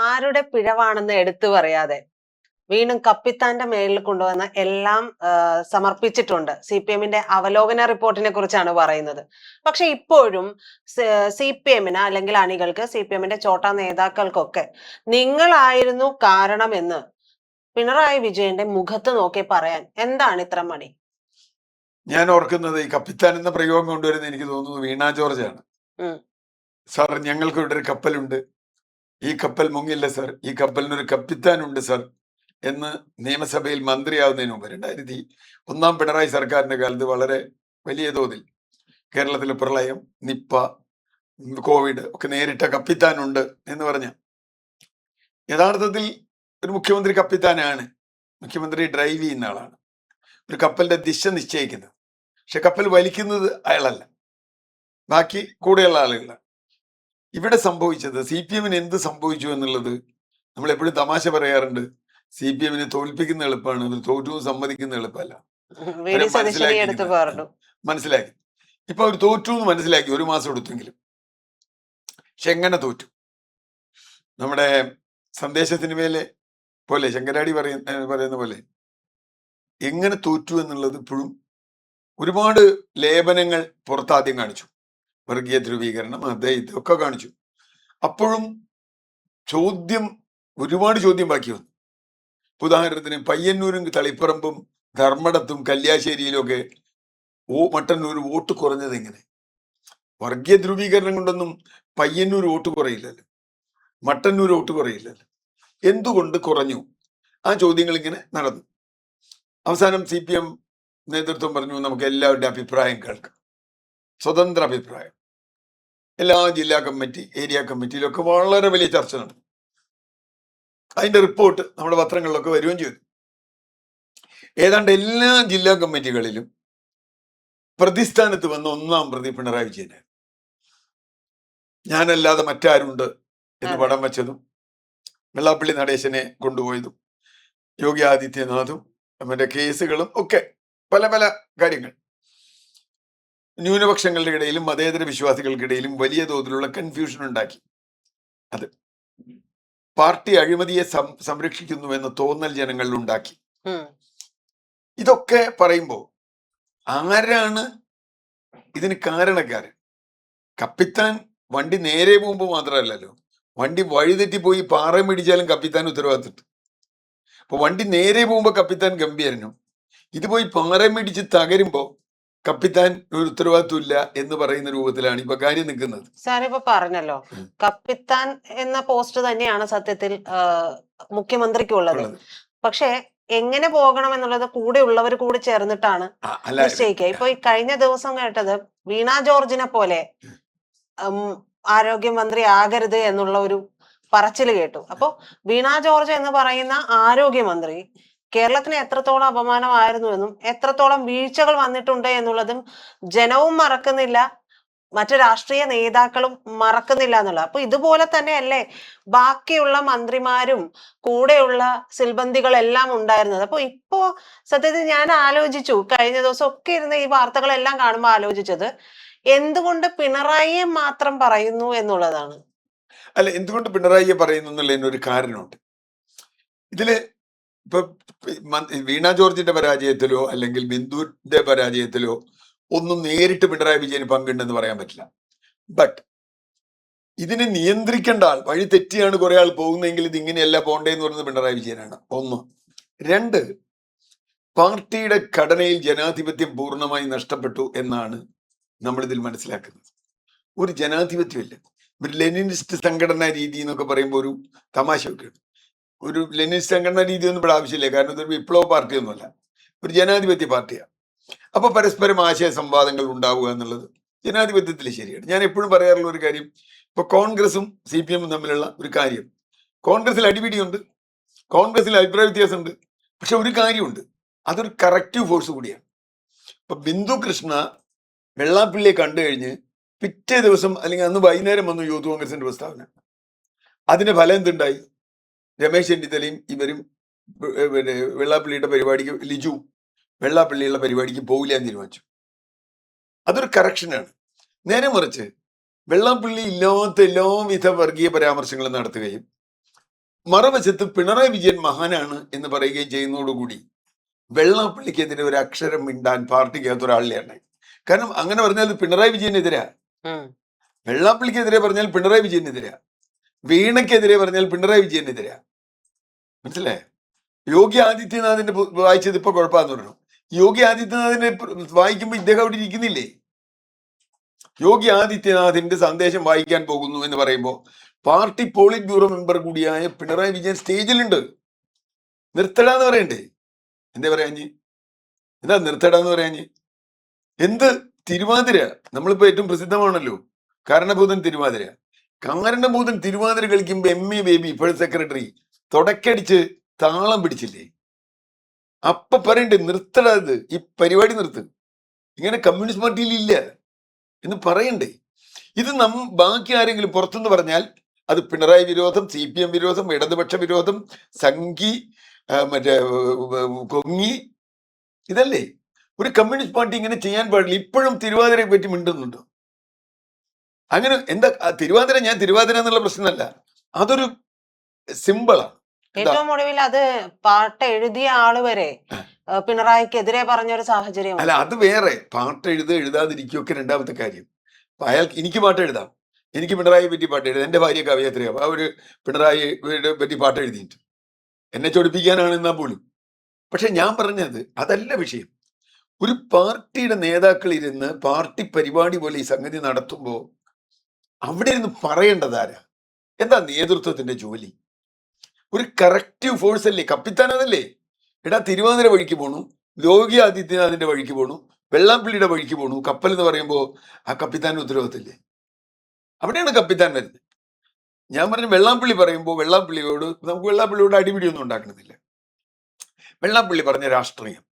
ആരുടെ പിഴവാണെന്ന് എടുത്തു പറയാതെ വീണ്ടും കപ്പിത്താന്റെ മേലിൽ കൊണ്ടുവന്ന എല്ലാം സമർപ്പിച്ചിട്ടുണ്ട്. CPM-ന്റെ അവലോകന റിപ്പോർട്ടിനെ കുറിച്ചാണ് പറയുന്നത്. പക്ഷെ ഇപ്പോഴും CPM-ന് അല്ലെങ്കിൽ അണികൾക്ക്, CPM-ന്റെ ചോട്ടാ നേതാക്കൾക്കൊക്കെ നിങ്ങളായിരുന്നു കാരണമെന്ന് പിണറായി വിജയന്റെ മുഖത്ത് നോക്കി പറയാൻ എന്താണ് ഇത്ര മടി? ഞാൻ ഓർക്കുന്നത് ഈ കപ്പിത്താൻ എന്ന പ്രയോഗം കൊണ്ടുവരുന്ന എനിക്ക് തോന്നുന്നു വീണ ജോർജ് ആണ്. സാർ, ഞങ്ങൾക്ക് ഇവിടെ ഒരു കപ്പലുണ്ട്, ഈ കപ്പൽ മുങ്ങില്ല സാർ, ഈ കപ്പലിനൊരു കപ്പിത്താനുണ്ട് സാർ എന്ന് നിയമസഭയിൽ മന്ത്രിയാവുന്നതിന് മുമ്പ് 2001 പിണറായി സർക്കാരിന്റെ കാലത്ത് വളരെ വലിയ തോതിൽ കേരളത്തിലെ പ്രളയം, നിപ്പ, കോവിഡ് ഒക്കെ നേരിട്ട കപ്പിത്താനുണ്ട് എന്ന് പറഞ്ഞ യഥാർത്ഥത്തിൽ ഒരു മുഖ്യമന്ത്രി കപ്പിത്താനാണ്. മുഖ്യമന്ത്രി ഡ്രൈവ് ചെയ്യുന്ന ആളാണ്, ഒരു കപ്പലിന്റെ ദിശ നിശ്ചയിക്കുന്നത്. പക്ഷെ കപ്പൽ വലിക്കുന്നത് അയാളല്ല, ബാക്കി കൂടെയുള്ള ആളുകളാണ്. ഇവിടെ സംഭവിച്ചത് CPM-ന് എന്ത് സംഭവിച്ചു എന്നുള്ളത് നമ്മൾ എപ്പോഴും തമാശ പറയാറുണ്ട്. CPM-നെ തോൽപ്പിക്കുന്ന എളുപ്പമാണ്, അവർ തോറ്റു സമ്മതിക്കുന്ന എളുപ്പമല്ല. മനസ്സിലാക്കി. ഇപ്പൊ അവർ തോറ്റു എന്ന് മനസ്സിലാക്കി, 1 മാസം എടുത്തെങ്കിലും. പക്ഷെ എങ്ങനെ തോറ്റു? നമ്മുടെ സന്ദേശ സിനിമയിലെ പോലെ ശങ്കരാടി പറയുന്ന പോലെ എങ്ങനെ തോറ്റു എന്നുള്ളത് ഇപ്പോഴും ഒരുപാട് ലേപനങ്ങൾ പുറത്താദ്യം കാണിച്ചു. വർഗീയ ധ്രുവീകരണം, ഇതൊക്കെ കാണിച്ചു. അപ്പോഴും ഒരുപാട് ചോദ്യം ബാക്കി വന്നു. ഉദാഹരണത്തിന് പയ്യന്നൂരും തളിപ്പറമ്പും ധർമ്മടത്തും കല്യാശ്ശേരിയിലും ഒക്കെ മട്ടന്നൂർ വോട്ട് കുറഞ്ഞത് എങ്ങനെ? വർഗീയ ധ്രുവീകരണം കൊണ്ടൊന്നും പയ്യന്നൂർ വോട്ട് കുറയില്ലല്ലോ, മട്ടന്നൂർ വോട്ട് കുറയില്ലല്ലോ. എന്തുകൊണ്ട് കുറഞ്ഞു? ആ ചോദ്യങ്ങൾ ഇങ്ങനെ നടന്നു. അവസാനം CPM നേതൃത്വം പറഞ്ഞു, നമുക്ക് എല്ലാവരുടെ അഭിപ്രായം കേൾക്കാം, സ്വതന്ത്ര അഭിപ്രായം. എല്ലാ ജില്ലാ കമ്മിറ്റി, ഏരിയ കമ്മിറ്റിയിലൊക്കെ വളരെ വലിയ ചർച്ച നടന്നു. അതിന്റെ റിപ്പോർട്ട് നമ്മുടെ പത്രങ്ങളിലൊക്കെ വരികയും ചെയ്തു. ഏതാണ്ട് എല്ലാ ജില്ലാ കമ്മിറ്റികളിലും പ്രതിസ്ഥാനത്ത് വന്ന 1-ാം പ്രതി പിണറായി വിജയനായിരുന്നു. ഞാനല്ലാതെ മറ്റാരുണ്ട് എന്ന് പടം വെച്ചതും, വെള്ളാപ്പള്ളി നടേശനെ കൊണ്ടുപോയതും, യോഗി ആദിത്യനാഥും മറ്റേ കേസുകളും ഒക്കെ പല പല കാര്യങ്ങൾ ന്യൂനപക്ഷങ്ങളുടെ ഇടയിലും മതേതര വിശ്വാസികൾക്കിടയിലും വലിയ തോതിലുള്ള കൺഫ്യൂഷൻ ഉണ്ടാക്കി. അത് പാർട്ടി അഴിമതിയെ സംരക്ഷിക്കുന്നുവെന്ന തോന്നൽ ജനങ്ങളിൽ ഉണ്ടാക്കി. ഇതൊക്കെ പറയുമ്പോ ആരാണ് ഇതിന് കാരണക്കാരൻ? കപ്പിത്താൻ വണ്ടി നേരെ പോകുമ്പോൾ മാത്രമല്ലല്ലോ, വണ്ടി വഴിതെറ്റിപ്പോയി പാറ പിടിച്ചാലും കപ്പിത്താൻ ഉത്തരവാദിത്തം. അപ്പൊ വണ്ടി നേരെ പോകുമ്പോ കപ്പിത്താൻ ഗംഭീരനും, ഇത് പോയി പാറ പിടിച്ച് തകരുമ്പോ കപ്പിത്താൻ ഒരു ഉത്തരവാദിത്വം ഇല്ല എന്ന് പറയുന്ന രൂപത്തിലാണ് ഇപ്പൊ കാര്യം നിൽക്കുന്നത്. സാർ ഇപ്പൊ പറഞ്ഞല്ലോ, കപ്പിത്താൻ എന്ന പോസ്റ്റ് തന്നെയാണ് സത്യത്തിൽ മുഖ്യമന്ത്രിക്കുള്ളത്. പക്ഷെ എങ്ങനെ പോകണം എന്നുള്ളത് കൂടെ ഉള്ളവർ കൂടി ചേർന്നിട്ടാണ് നിശ്ചയിക്കുക. ഇപ്പൊ ഈ കഴിഞ്ഞ ദിവസം കേട്ടത് വീണ ജോർജിനെ പോലെ ആരോഗ്യമന്ത്രി ആകരുത് എന്നുള്ള ഒരു പറച്ചില് കേട്ടു. അപ്പൊ വീണ ജോർജ് എന്ന് പറയുന്ന ആരോഗ്യമന്ത്രി കേരളത്തിന് എത്രത്തോളം അപമാനമായിരുന്നുവെന്നും എത്രത്തോളം വീഴ്ചകൾ വന്നിട്ടുണ്ട് എന്നുള്ളതും ജനവും മറക്കുന്നില്ല, മറ്റു രാഷ്ട്രീയ നേതാക്കളും മറക്കുന്നില്ല എന്നുള്ളത്. അപ്പൊ ഇതുപോലെ തന്നെയല്ലേ ബാക്കിയുള്ള മന്ത്രിമാരും കൂടെയുള്ള സിൽബന്ദികളെല്ലാം ഉണ്ടായിരുന്നത്. അപ്പൊ ഇപ്പോ സത്യത്തിൽ ഞാൻ ആലോചിച്ചു, കഴിഞ്ഞ ദിവസം ഒക്കെ ഇരുന്ന് ഈ വാർത്തകളെല്ലാം കാണുമ്പോൾ ആലോചിച്ചത് എന്തുകൊണ്ട് പിണറായിയെ മാത്രം പറയുന്നു എന്നുള്ളതാണ്. അല്ല, എന്തുകൊണ്ട് പിണറായിയെ പറയുന്നു എന്നുള്ളതിന് ഒരു കാരണമുണ്ട്. ഇതില് ഇപ്പൊ വീണ ജോർജിന്റെ പരാജയത്തിലോ അല്ലെങ്കിൽ ബിന്ദുവിന്റെ പരാജയത്തിലോ ഒന്നും നേരിട്ട് പിണറായി വിജയന് പങ്കുണ്ടെന്ന് പറയാൻ പറ്റില്ല. ബട്ട് ഇതിനെ നിയന്ത്രിക്കേണ്ട ആൾ, വഴി തെറ്റിയാണ് കുറെ ആൾ പോകുന്നതെങ്കിൽ ഇത് ഇങ്ങനെയല്ല പോണ്ടേന്ന് പറയുന്നത് പിണറായി വിജയനാണ്. 1. 2, പാർട്ടിയുടെ ഘടനയിൽ ജനാധിപത്യം പൂർണ്ണമായി നഷ്ടപ്പെട്ടു എന്നാണ് നമ്മൾ ഇതിൽ മനസ്സിലാക്കുന്നത്. ഒരു ജനാധിപത്യമില്ല. ഒരു ലെനിനിസ്റ്റ് സംഘടനാ രീതി എന്നൊക്കെ പറയുമ്പോൾ ഒരു തമാശയൊക്കെയാണ്. ഒരു ലെനിനിസ്റ്റ് സംഘടനാ രീതി ഒന്നും ഇവിടെ ആവശ്യമില്ല, കാരണം ഇതൊരു വിപ്ലവ പാർട്ടി ഒന്നുമല്ല, ഒരു ജനാധിപത്യ പാർട്ടിയാണ്. അപ്പൊ പരസ്പരം ആശയ സംവാദങ്ങൾ ഉണ്ടാവുക എന്നുള്ളത് ജനാധിപത്യത്തിൽ ശരിയാണ്. ഞാൻ എപ്പോഴും പറയാറുള്ള ഒരു കാര്യം, ഇപ്പൊ കോൺഗ്രസും CPM തമ്മിലുള്ള ഒരു കാര്യം, കോൺഗ്രസിൽ അടിപിടിയുണ്ട്, കോൺഗ്രസിൽ അഭിപ്രായ വ്യത്യാസമുണ്ട്. പക്ഷെ ഒരു കാര്യമുണ്ട്, അതൊരു കറക്റ്റീവ് ഫോഴ്സ് കൂടിയാണ്. ഇപ്പൊ ബിന്ദു കൃഷ്ണ വെള്ളാപ്പള്ളിയെ കണ്ടു കഴിഞ്ഞ് പിറ്റേ ദിവസം അല്ലെങ്കിൽ അന്ന് വൈകുന്നേരം വന്നു യൂത്ത് കോൺഗ്രസിന്റെ പ്രസ്താവന. അതിന്റെ ഫലം എന്തുണ്ടായി? രമേശ് ചെന്നിത്തലയും ഇവരും വെള്ളാപ്പള്ളിയുടെ പരിപാടിക്ക്, ലിജു വെള്ളാപ്പള്ളിയുള്ള പരിപാടിക്ക് പോകില്ല എന്ന് തീരുമാനിച്ചു. അതൊരു കറക്ഷനാണ്. നേരെ മറിച്ച് വെള്ളാപ്പള്ളി ഇല്ലാത്ത എല്ലാവിധ വർഗീയ പരാമർശങ്ങളും നടത്തുകയും മറുവശത്ത് പിണറായി വിജയൻ മഹാനാണ് എന്ന് പറയുകയും ചെയ്യുന്നതോടുകൂടി വെള്ളാപ്പള്ളിക്കെതിരെ ഒരു അക്ഷരം മിണ്ടാൻ പാർട്ടിക്കകത്ത് ഒരാളിലാണ്. കാരണം അങ്ങനെ പറഞ്ഞാൽ പിണറായി വിജയനെതിരാ, വെള്ളാപ്പള്ളിക്കെതിരെ പറഞ്ഞാൽ പിണറായി വിജയനെതിരാ, വീണയ്ക്കെതിരെ പറഞ്ഞാൽ പിണറായി വിജയനെതിരാ. മനസ്സിലായോ? യോഗി ആദിത്യനാഥിന്റെ വായിച്ചത് ഇപ്പൊ കുഴപ്പമാന്ന് പറഞ്ഞു. യോഗി ആദിത്യനാഥിനെ വായിക്കുമ്പോൾ ഇദ്ദേഹം അവിടെ ഇരിക്കുന്നില്ലേ? യോഗി ആദിത്യനാഥിന്റെ സന്ദേശം വായിക്കാൻ പോകുന്നു എന്ന് പറയുമ്പോൾ പാർട്ടി പോളിറ്റ് ബ്യൂറോ മെമ്പർ കൂടിയായ പിണറായി വിജയൻ സ്റ്റേജിലുണ്ട്. നിർത്തടാന്ന് പറയണ്ടേ? എന്താ പറയാഞ്ഞ്? എന്താ നിർത്തടാന്ന് പറയാഞ്ഞ്? എന്ത് തിരുവാതിര? നമ്മളിപ്പോ ഏറ്റവും പ്രസിദ്ധമാണല്ലോ കാരണഭൂതൻ തിരുവാതിര. കാരണഭൂതൻ തിരുവാതിര കളിക്കുമ്പോ MA ബേബി ഇപ്പോഴത്തെ സെക്രട്ടറി തുടക്കടിച്ച് താളം പിടിച്ചില്ലേ? അപ്പൊ പറയണ്ടേ നിർത്തടാ, ഇത് ഈ പരിപാടി നിർത്ത്, ഇങ്ങനെ കമ്മ്യൂണിസ്റ്റ് പാർട്ടിയിൽ ഇല്ല എന്ന് പറയണ്ടേ? ഇത് ബാക്കി ആരെങ്കിലും പുറത്തുനിന്ന് പറഞ്ഞാൽ അത് പിണറായി വിരോധം, CPM വിരോധം, ഇടതുപക്ഷ വിരോധം, സംഘി, മറ്റേ കൊങ്ങി, ഇതല്ലേ? ഒരു കമ്മ്യൂണിസ്റ്റ് പാർട്ടി ഇങ്ങനെ ചെയ്യാൻ പാടില്ല. ഇപ്പോഴും തിരുവാതിരയെ പറ്റി മിണ്ടുന്നുണ്ടോ? അങ്ങനെ എന്താ തിരുവാതിര? ഞാൻ തിരുവാതിര എന്നുള്ള പ്രശ്നമല്ല, അതൊരു സിമ്പിളാണ്. ഏറ്റവും ഒടുവിൽ അത് പാട്ട് എഴുതിയ ആള് വരെ പിണറായിക്കെതിരെ പറഞ്ഞൊരു സാഹചര്യം. അല്ല, അത് വേറെ. പാട്ട് എഴുതാതിരിക്കുകയൊക്കെ രണ്ടാമത്തെ കാര്യം. അയാൾക്ക് എനിക്ക് പാട്ട് എഴുതാം, എനിക്ക് പിണറായിയെ പറ്റി പാട്ട് എഴുതാം. എന്റെ ഭാര്യ കവയത്രിയാവും, ആ ഒരു പിണറായിയെ പറ്റി പാട്ട് എഴുതിയിട്ട് എന്നെ ചൊടിപ്പിക്കാനാണ് എന്നാ പോലും. പക്ഷെ ഞാൻ പറഞ്ഞത് അതല്ല വിഷയം. ഒരു പാർട്ടിയുടെ നേതാക്കൾ ഇരുന്ന് പാർട്ടി പരിപാടി പോലെ ഈ സംഗതി നടത്തുമ്പോൾ അവിടെ ഇരുന്ന് പറയേണ്ടതാരാ? എന്താ നേതൃത്വത്തിന്റെ ജോലി? ഒരു കറക്റ്റീവ് ഫോഴ്സ് അല്ലേ? കപ്പിത്താൻ അതല്ലേ? എടാ, തിരുവാതിര വഴിക്ക് പോണു, യോഗി ആദിത്യനാഥിന്റെ വഴിക്ക് പോണു, വെള്ളാപ്പള്ളിയുടെ വഴിക്ക് പോണു, കപ്പൽ എന്ന് പറയുമ്പോൾ ആ കപ്പിത്താന്റെ ഉത്തരവാദിത്തമില്ലേ? അവിടെയാണ് കപ്പിത്താൻ വരുന്നത്. ഞാൻ പറഞ്ഞു, വെള്ളാപ്പള്ളി പറയുമ്പോൾ നമുക്ക് വെള്ളാപ്പള്ളിയോട് അടിപിടിയൊന്നും ഉണ്ടാക്കണമെന്നില്ല. വെള്ളാപ്പള്ളി പറഞ്ഞ രാഷ്ട്രീയം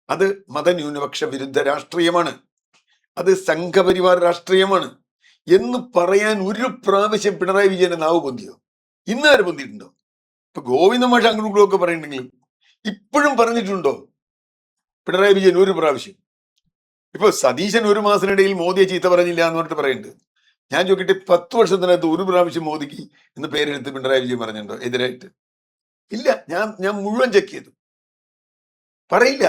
അത് മതന്യൂനപക്ഷ വിരുദ്ധ രാഷ്ട്രീയമാണ്, അത് സംഘപരിവാർ രാഷ്ട്രീയമാണ് എന്ന് പറയാൻ ഒരു പ്രാവശ്യം പിണറായി വിജയന്റെ നാവ് പൊന്തിയോ? ഇന്ന് ആര് പൊന്തിയിട്ടുണ്ടോ? ഇപ്പൊ ഗോവിന്ദ മാഷ് അങ്ങോട്ടും ഒക്കെ പറയുന്നുണ്ടെങ്കിലും ഇപ്പോഴും പറഞ്ഞിട്ടുണ്ടോ പിണറായി വിജയൻ ഒരു പ്രാവശ്യം? ഇപ്പൊ സതീശൻ ഒരു മാസത്തിനിടയിൽ മോദിയെ ചീത്ത പറഞ്ഞില്ല എന്ന് പറഞ്ഞിട്ട് പറയുന്നുണ്ട്. ഞാൻ ചോദിക്കട്ടെ, 10 വർഷത്തിനകത്ത് ഒരു പ്രാവശ്യം മോദിക്ക് എന്ന് പേരെടുത്ത് പിണറായി വിജയൻ പറഞ്ഞിട്ടുണ്ടോ എതിരായിട്ട്? ഇല്ല. ഞാൻ മുഴുവൻ ചെക്ക് ചെയ്തു, പറയില്ല.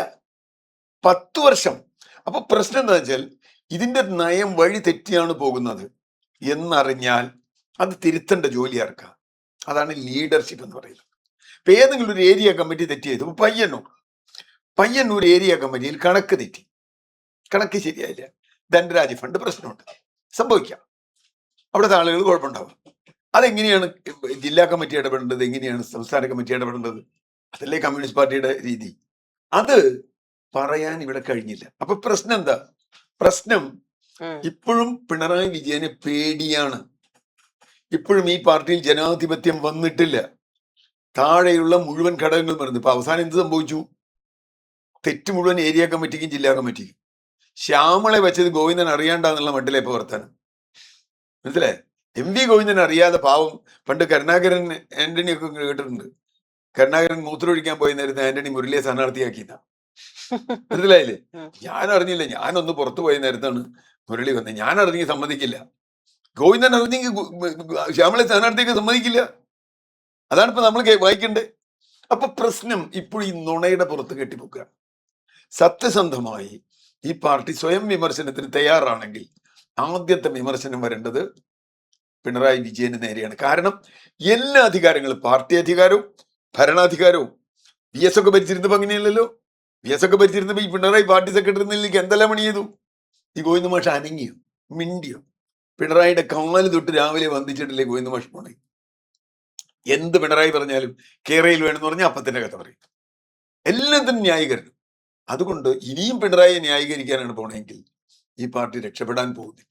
10 വർഷം. അപ്പൊ പ്രശ്നം എന്താ വെച്ചാൽ ഇതിന്റെ നയം വഴി തെറ്റിയാണ് പോകുന്നത് എന്നറിഞ്ഞാൽ അത് തിരുത്തേണ്ട ജോലി ആർക്കാ? അതാണ് ലീഡർഷിപ്പ് എന്ന് പറയുന്നത്. ഇപ്പൊ ഏതെങ്കിലും ഒരു ഏരിയ കമ്മിറ്റി തെറ്റി ചെയ്തു. പയ്യന്നൂർ ഏരിയ കമ്മിറ്റിയിൽ കണക്ക് തെറ്റി, കണക്ക് ശരിയായില്ല, ധനരാജ് ഫണ്ട് പ്രശ്നമുണ്ട്, സംഭവിക്കാം. അവിടുത്തെ ആളുകൾ കുഴപ്പമുണ്ടാവും. അതെങ്ങനെയാണ് ജില്ലാ കമ്മിറ്റി ഇടപെടേണ്ടത്? എങ്ങനെയാണ് സംസ്ഥാന കമ്മിറ്റി ഇടപെടേണ്ടത്? അതല്ലേ കമ്മ്യൂണിസ്റ്റ് പാർട്ടിയുടെ രീതി. അത് പറയാൻ ഇവിടെ കഴിഞ്ഞില്ല. അപ്പൊ പ്രശ്നം എന്താ? പ്രശ്നം ഇപ്പോഴും പിണറായി വിജയന് പേടിയാണ്. ഇപ്പോഴും ഈ പാർട്ടിയിൽ ജനാധിപത്യം വന്നിട്ടില്ല. താഴെയുള്ള മുഴുവൻ ഘടകങ്ങളും വരുന്നു. ഇപ്പൊ അവസാനം എന്ത് സംഭവിച്ചു? തെറ്റ് മുഴുവൻ ഏരിയ കമ്മിറ്റിക്കും ജില്ലാ കമ്മിറ്റിക്കും. ശ്യാമളെ വെച്ചത് ഗോവിന്ദൻ അറിയാണ്ടെന്നുള്ള മട്ടിലെ ഇപ്പൊ വർത്താനം. മനസ്സിലായേ? MV ഗോവിന്ദൻ അറിയാതെ പാവം. പണ്ട് കരുണാകരൻ ആന്റണി ഒക്കെ കേട്ടിട്ടുണ്ട്. കരുണാകരൻ മൂത്രമൊഴിക്കാൻ പോയ നേരത്തെ ആന്റണി മുരളിയെ സ്ഥാനാർത്ഥിയാക്കിയതാ. മനസ്സിലായില്ലേ? ഞാൻ അറിഞ്ഞില്ല, ഞാനൊന്ന് പുറത്തു പോയ നേരത്താണ് മുരളി വന്നത്. ഞാൻ അറിഞ്ഞെങ്കിൽ സമ്മതിക്കില്ല. ഗോവിന്ദൻ അറിഞ്ഞെങ്കിൽ ശ്യാമളെ സ്ഥാനാർത്ഥിയൊക്കെ സമ്മതിക്കില്ല. അതാണ് ഇപ്പൊ നമ്മൾ വായിക്കണ്ടേ. അപ്പൊ പ്രശ്നം ഇപ്പോൾ ഈ നുണയുടെ പുറത്ത് കെട്ടിപ്പൊക്കുക. സത്യസന്ധമായി ഈ പാർട്ടി സ്വയം വിമർശനത്തിന് തയ്യാറാണെങ്കിൽ ആദ്യത്തെ വിമർശനം വരേണ്ടത് പിണറായി വിജയന് നേരെയാണ്. കാരണം എല്ലാ അധികാരങ്ങളും, പാർട്ടി അധികാരവും ഭരണാധികാരവും VS ഒക്കെ ഭരിച്ചിരുന്നപ്പോ അങ്ങനെയല്ലല്ലോ. VS ഒക്കെ ഭരിച്ചിരുന്നപ്പോ ഈ പിണറായി പാർട്ടി സെക്രട്ടറി നിലയിലേക്ക് എന്തെല്ലാം പണി ചെയ്തു? ഈ ഗോവിന്ദ മാഷ് അനങ്ങിയോ? മിണ്ടിയോ? പിണറായിയുടെ കാല് തൊട്ട് രാവിലെ വന്ദിച്ചിട്ടില്ലേ ഗോവിന്ദ മാഷ് പോണേ? എന്ത് പിണറായി പറഞ്ഞാലും കേരളയിൽ വേണമെന്ന് പറഞ്ഞാൽ അപ്പത്തിന്റെ കഥ പറയും. എല്ലാത്തിനും ന്യായീകരണം. അതുകൊണ്ട് ഇനിയും പിണറായിയെ ന്യായീകരിക്കാനാണ് പോണെങ്കിൽ ഈ പാർട്ടി രക്ഷപ്പെടാൻ പോകുന്നത്.